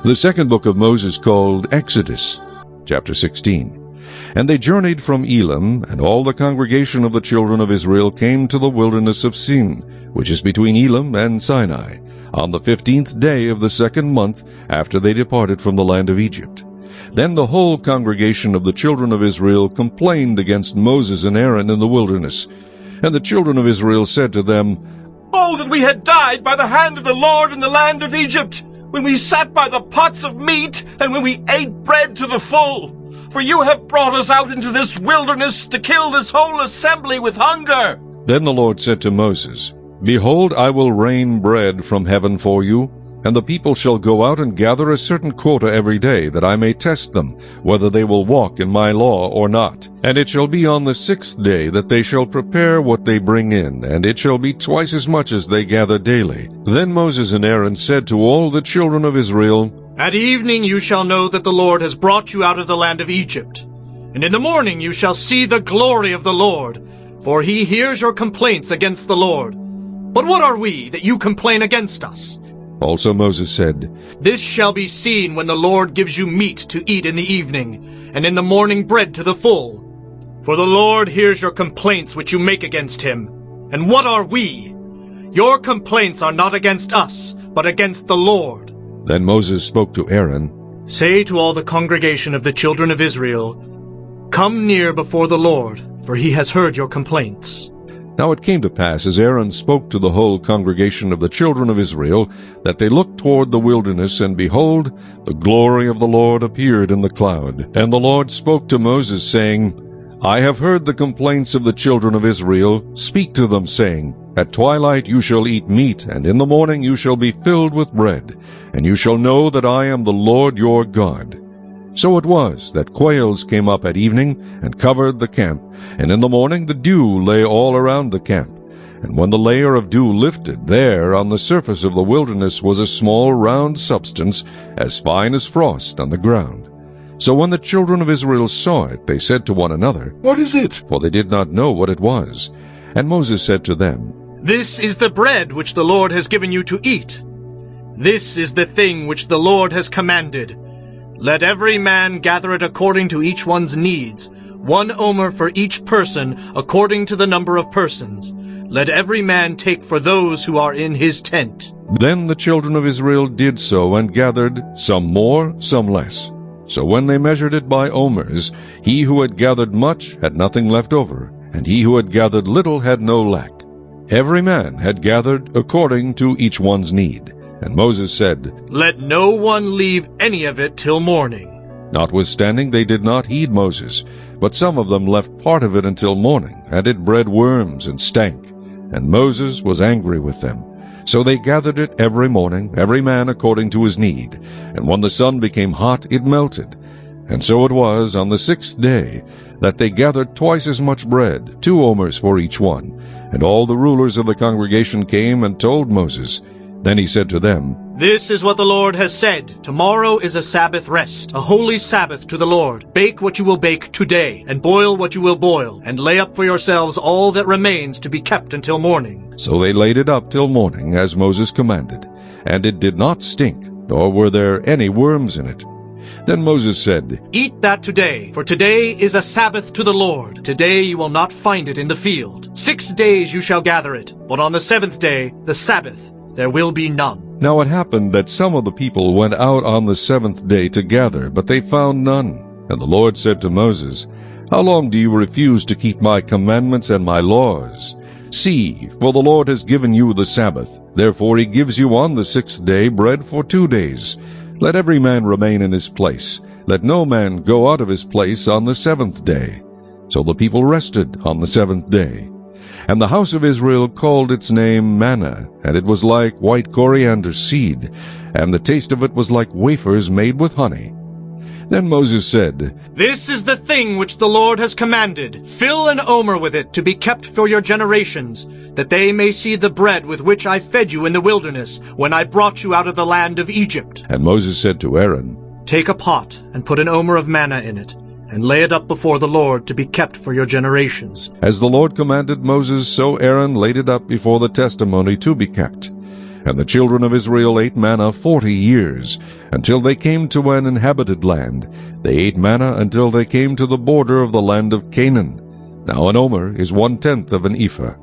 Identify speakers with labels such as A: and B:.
A: The second book of Moses, called Exodus, chapter 16. And they journeyed from Elim, and all the congregation of the children of Israel came to the wilderness of Sin, which is between Elim and Sinai, on the 15th day of the second month after they departed from the land of Egypt. Then the whole congregation of the children of Israel complained against Moses and Aaron in the wilderness. And the children of Israel said to them,
B: "Oh, that we had died by the hand of the Lord in the land of Egypt, when we sat by the pots of meat, and when we ate bread to the full. For you have brought us out into this wilderness to kill this whole assembly with hunger."
A: Then the Lord said to Moses, "Behold, I will rain bread from heaven for you, and the people shall go out and gather a certain quota every day, that I may test them, whether they will walk in my law or not. And it shall be on the 6th day that they shall prepare what they bring in, and it shall be twice as much as they gather daily." Then Moses and Aaron said to all the children of Israel,
C: "At evening you shall know that the Lord has brought you out of the land of Egypt. And in the morning you shall see the glory of the Lord, for he hears your complaints against the Lord. But what are we, that you complain against us?"
A: Also Moses said,
C: "This shall be seen when the Lord gives you meat to eat in the evening, and in the morning bread to the full. For the Lord hears your complaints which you make against him. And what are we? Your complaints are not against us, but against the Lord."
A: Then Moses spoke to Aaron,
C: "Say to all the congregation of the children of Israel, Come near before the Lord, for he has heard your complaints."
A: Now it came to pass, as Aaron spoke to the whole congregation of the children of Israel, that they looked toward the wilderness, and behold, the glory of the Lord appeared in the cloud. And the Lord spoke to Moses, saying, "I have heard the complaints of the children of Israel. Speak to them, saying, At twilight you shall eat meat, and in the morning you shall be filled with bread, and you shall know that I am the Lord your God." So it was that quails came up at evening and covered the camp, and in the morning the dew lay all around the camp. And when the layer of dew lifted, there on the surface of the wilderness was a small round substance, as fine as frost on the ground. So when the children of Israel saw it, they said to one another,
B: "What is it?"
A: For they did not know what it was. And Moses said to them,
C: "This is the bread which the Lord has given you to eat. This is the thing which the Lord has commanded. Let every man gather it according to each one's needs, 1 omer for each person according to the number of persons. Let every man take for those who are in his tent."
A: Then the children of Israel did so, and gathered, some more, some less. So when they measured it by omers, he who had gathered much had nothing left over, and he who had gathered little had no lack. Every man had gathered according to each one's need. And Moses said,
C: "Let no one leave any of it till morning."
A: Notwithstanding they did not heed Moses, but some of them left part of it until morning, and it bred worms and stank. And Moses was angry with them. So they gathered it every morning, every man according to his need. And when the sun became hot, it melted. And so it was on the 6th day that they gathered twice as much bread, 2 omers for each one. And all the rulers of the congregation came and told Moses. Then he said to them,
C: "This is what the Lord has said. Tomorrow is a Sabbath rest, a holy Sabbath to the Lord. Bake what you will bake today, and boil what you will boil, and lay up for yourselves all that remains to be kept until morning."
A: So they laid it up till morning, as Moses commanded. And it did not stink, nor were there any worms in it. Then Moses said,
C: "Eat that today, for today is a Sabbath to the Lord. Today you will not find it in the field. 6 days you shall gather it, but on the 7th day, the Sabbath, there will be none."
A: Now it happened that some of the people went out on the 7th day to gather, but they found none. And the Lord said to Moses, "How long do you refuse to keep my commandments and my laws? See, for the Lord has given you the Sabbath. Therefore he gives you on the 6th day bread for 2 days. Let every man remain in his place. Let no man go out of his place on the 7th day." So the people rested on the 7th day. And the house of Israel called its name manna, and it was like white coriander seed, and the taste of it was like wafers made with honey. Then Moses said,
C: "This is the thing which the Lord has commanded. Fill an omer with it to be kept for your generations, that they may see the bread with which I fed you in the wilderness, when I brought you out of the land of Egypt."
A: And Moses said to Aaron,
C: "Take a pot, and put an omer of manna in it, and lay it up before the Lord to be kept for your generations."
A: As the Lord commanded Moses, so Aaron laid it up before the testimony to be kept. And the children of Israel ate manna 40 years, until they came to an inhabited land. They ate manna until they came to the border of the land of Canaan. Now an omer is 1/10 of an ephah.